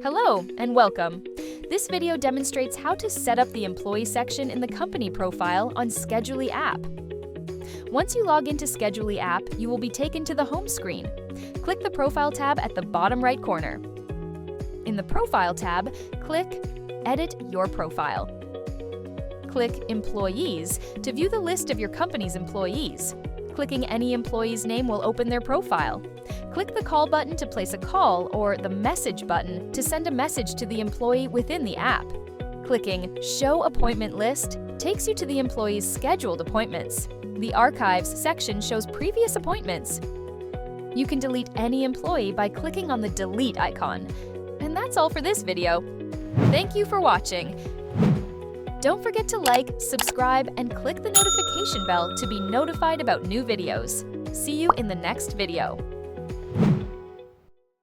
Hello and welcome. This video demonstrates how to set up the employee section in the company profile on Scheduley app. Once you log into Scheduley app, you will be taken to the home screen. Click the Profile tab at the bottom right corner. In the Profile tab, click Edit Your Profile. Click Employees to view the list of your company's employees. Clicking any employee's name will open their profile. Click the Call button to place a call or the Message button to send a message to the employee within the app. Clicking Show Appointment List takes you to the employee's scheduled appointments. The Archives section shows previous appointments. You can delete any employee by clicking on the Delete icon. And that's all for this video. Thank you for watching. Don't forget to like, subscribe, and click the notification bell to be notified about new videos. See you in the next video.